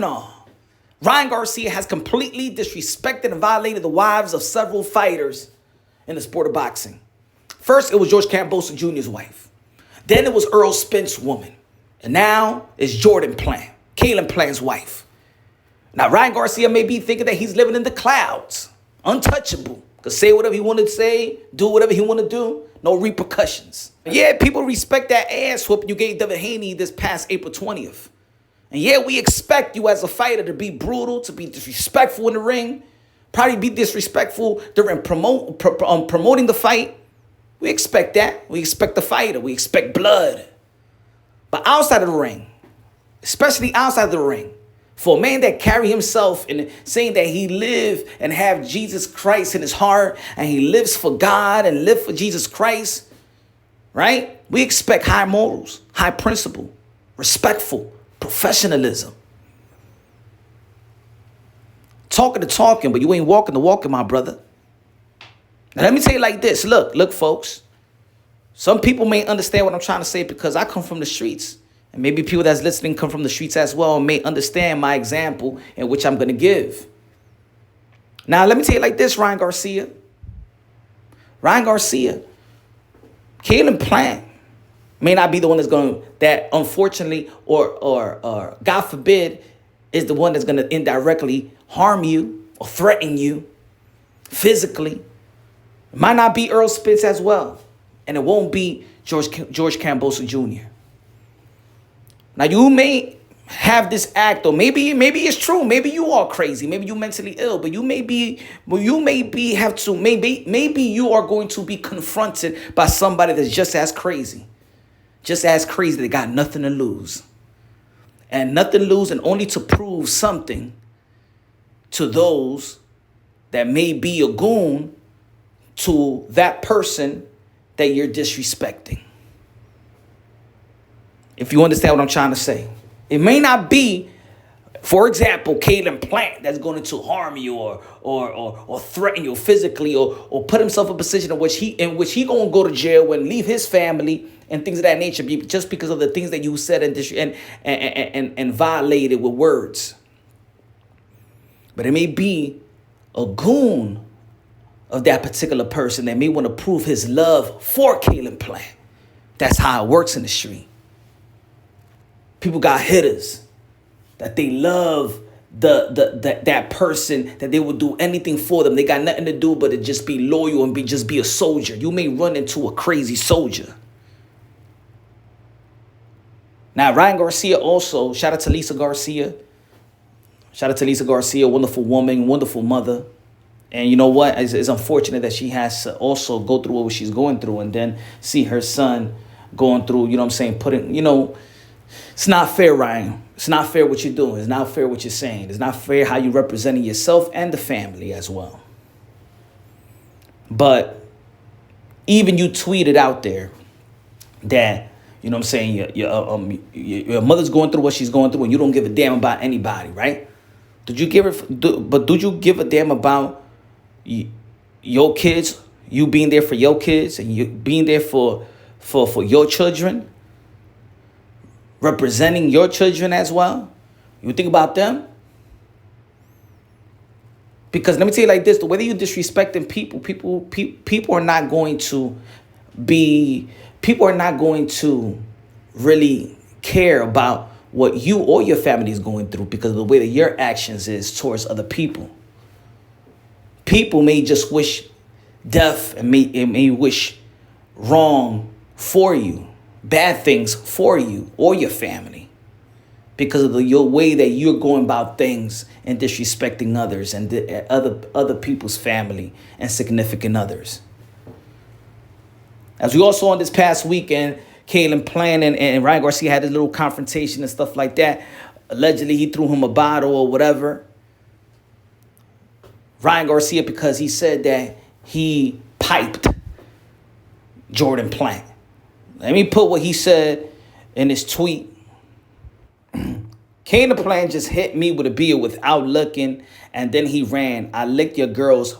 all, Ryan Garcia has completely disrespected and violated the wives of several fighters in the sport of boxing. First, it was George Cambosa Jr.'s wife. Then it was Earl Spence's woman. And now it's Jordan Plant, Caleb Plant's wife. Now, Ryan Garcia may be thinking that he's living in the clouds, untouchable. Could say whatever he want to say, do whatever he want to do, no repercussions. Yeah, people respect that ass whoop you gave Devin Haney this past April 20th. And yeah, we expect you as a fighter to be brutal, to be disrespectful in the ring, probably be disrespectful during promoting the fight. We expect that. We expect the fighter. We expect blood. But outside of the ring, especially outside of the ring, for a man that carry himself in saying that he live and have Jesus Christ in his heart and he lives for God and live for Jesus Christ, right? We expect high morals, high principle, respectful, professionalism. Talking the talking, but you ain't walking the walking, my brother. Now, let me tell you like this. Look, folks. Some people may understand what I'm trying to say because I come from the streets. And maybe people that's listening come from the streets as well and may understand my example in which I'm going to give. Now, let me tell you like this, Ryan Garcia. Caleb Plant may not be the one that unfortunately or God forbid is the one that's going to indirectly harm you or threaten you physically. It might not be Earl Spence as well. And it won't be George Cambosa Jr. Now, you may have this act, or maybe it's true. Maybe you are crazy. Maybe you mentally ill, but maybe you are going to be confronted by somebody that's just as crazy. They got nothing to lose. And nothing to lose and only to prove something to those that may be a goon to that person that you're disrespecting. If you understand what I'm trying to say. It may not be, for example, Caleb Plant that's going to harm you or threaten you physically or put himself in a position in which he going to go to jail and leave his family and things of that nature just because of the things that you said and violated with words. But it may be a goon of that particular person that may want to prove his love for Caleb Plant. That's how it works in the street. People got hitters that they love that person, that they will do anything for them. They got nothing to do but to just be loyal and just be a soldier. You may run into a crazy soldier. Now, Ryan Garcia also, shout out to Lisa Garcia. Wonderful woman, wonderful mother. And you know what? It's unfortunate that she has to also go through what she's going through and then see her son going through, you know what I'm saying, it's not fair, Ryan. It's not fair what you're doing. It's not fair what you're saying. It's not fair how you're representing yourself and the family as well. But even you tweeted out there that, you know what I'm saying, your mother's going through what she's going through and you don't give a damn about anybody, right? Did you give a damn about your kids, you being there for your kids and you being there for your children? Representing your children as well. You think about them? Because let me tell you like this, the way that you're disrespecting people are not going to really care about what you or your family is going through because of the way that your actions is towards other people. People may just wish death and may wish wrong for you. Bad things for you or your family because of your way that you're going about things and disrespecting others and other people's family and significant others. As we all saw on this past weekend, Caleb Plant and Ryan Garcia had this little confrontation and stuff like that. Allegedly, he threw him a bottle or whatever. Ryan Garcia, because he said that he piped Jordan Plant. Let me put what he said in his tweet. Caleb Plant just hit me with a beer without looking, and then he ran. I licked your girl's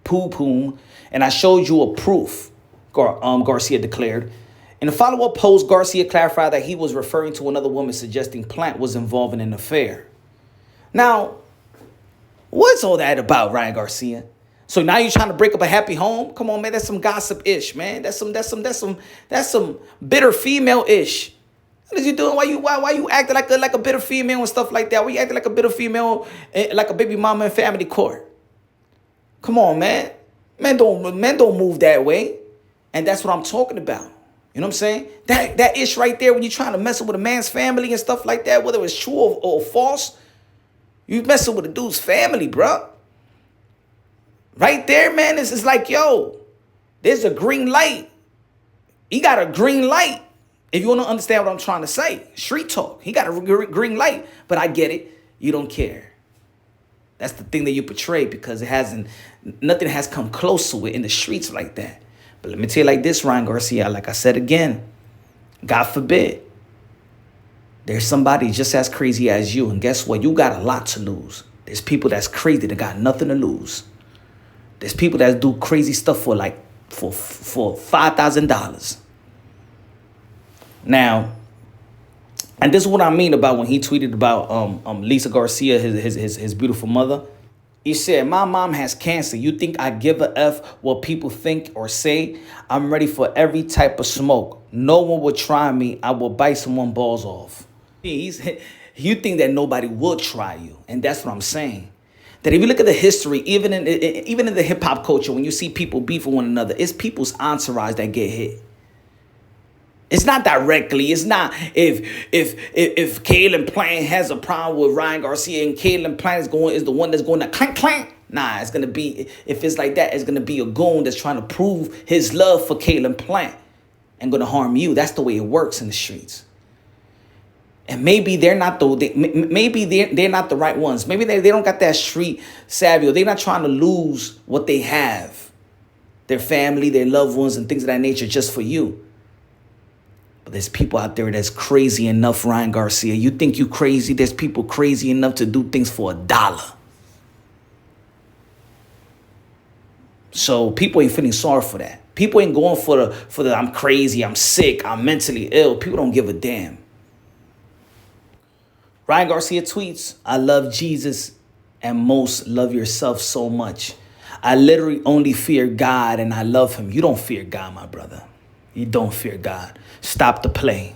poo-poo, and I showed you a proof, Garcia declared. In a follow-up post, Garcia clarified that he was referring to another woman suggesting Plant was involved in an affair. Now, what's all that about, Ryan Garcia? So now you're trying to break up a happy home? Come on, man. That's some gossip-ish, man. That's some bitter female-ish. What is you doing? Why you acting like a bitter female and stuff like that? Why you acting like a bitter female, like a baby mama in family court? Come on, man. Men don't move that way. And that's what I'm talking about. You know what I'm saying? That ish right there when you're trying to mess with a man's family and stuff like that, whether it's true or false, you messing with a dude's family, bro. Right there, man, it's like, yo, there's a green light. He got a green light. If you want to understand what I'm trying to say, street talk. He got a green light, but I get it. You don't care. That's the thing that you portray because nothing has come close to it in the streets like that. But let me tell you like this, Ryan Garcia, like I said again, God forbid, there's somebody just as crazy as you. And guess what? You got a lot to lose. There's people that's crazy that got nothing to lose. There's people that do crazy stuff for $5,000. Now, and this is what I mean about when he tweeted about Lisa Garcia, his beautiful mother. He said, "My mom has cancer. You think I give a F what people think or say? I'm ready for every type of smoke. No one will try me. I will bite someone balls off." You think that nobody will try you. And that's what I'm saying. That if you look at the history, even in the hip hop culture, when you see people beef with one another, it's people's entourage that get hit. It's not directly. It's not if Kalen Plant has a problem with Ryan Garcia and Kalen Plant is the one that's going to clank clank. Nah, it's gonna be, if it's like that, it's gonna be a goon that's trying to prove his love for Kalen Plant and gonna harm you. That's the way it works in the streets. And maybe they're not they're not the right ones. Maybe they don't got that street savvy, or they're not trying to lose what they have, their family, their loved ones, and things of that nature just for you. But there's people out there that's crazy enough, Ryan Garcia. You think you crazy? There's people crazy enough to do things for $1. So people ain't feeling sorry for that. People ain't going for the I'm crazy, I'm sick, I'm mentally ill. People don't give a damn. Ryan Garcia tweets, "I love Jesus and most love yourself so much. I literally only fear God and I love him." You don't fear God, my brother. You don't fear God. Stop the play.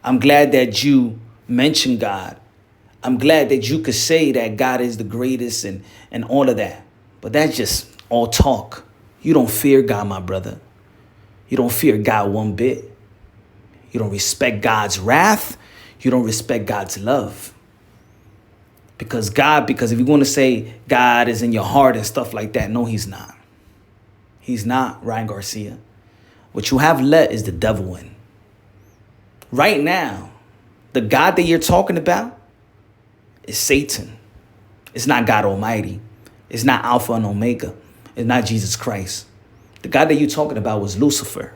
I'm glad that you mentioned God. I'm glad that you could say that God is the greatest and all of that. But that's just all talk. You don't fear God, my brother. You don't fear God one bit. You don't respect God's wrath. You don't respect God's love. Because if you're going to say God is in your heart and stuff like that, no, he's not. He's not, Ryan Garcia. What you have let is the devil in. Right now, the God that you're talking about is Satan. It's not God Almighty. It's not Alpha and Omega. It's not Jesus Christ. The God that you're talking about was Lucifer.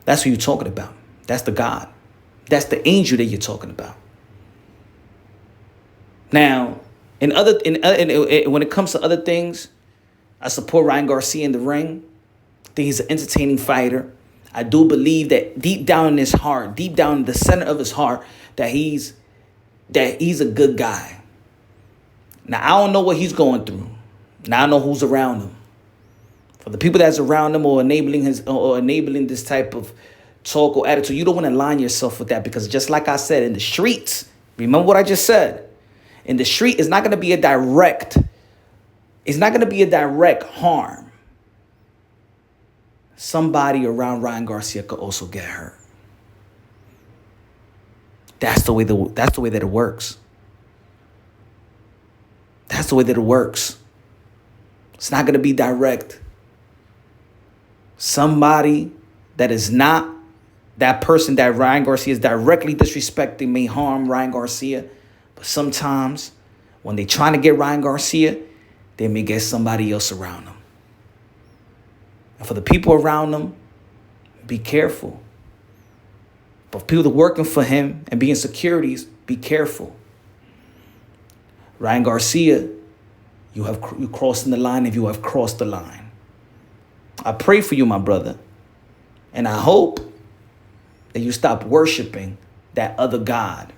That's who you're talking about. That's the God. That's the angel that you're talking about. Now, when it comes to other things, I support Ryan Garcia in the ring. I think he's an entertaining fighter. I do believe that deep down in his heart, deep down in the center of his heart, that he's a good guy. Now, I don't know what he's going through. Now I know who's around him. For the people that's around him or enabling this type of talk or attitude, you don't want to align yourself with that, because just like I said, in the streets, remember what I just said, in the street, it's not going to be a direct harm. Somebody around Ryan Garcia could also get hurt. That's the way that it works. That's the way that it works. It's not going to be direct. Somebody that is not that person that Ryan Garcia is directly disrespecting may harm Ryan Garcia. But sometimes when they're trying to get Ryan Garcia, they may get somebody else around them. And for the people around them, be careful. But for people that are working for him and being securities, be careful. Ryan Garcia, you're crossing the line if you have crossed the line. I pray for you, my brother. And I hope that you stop worshiping that other God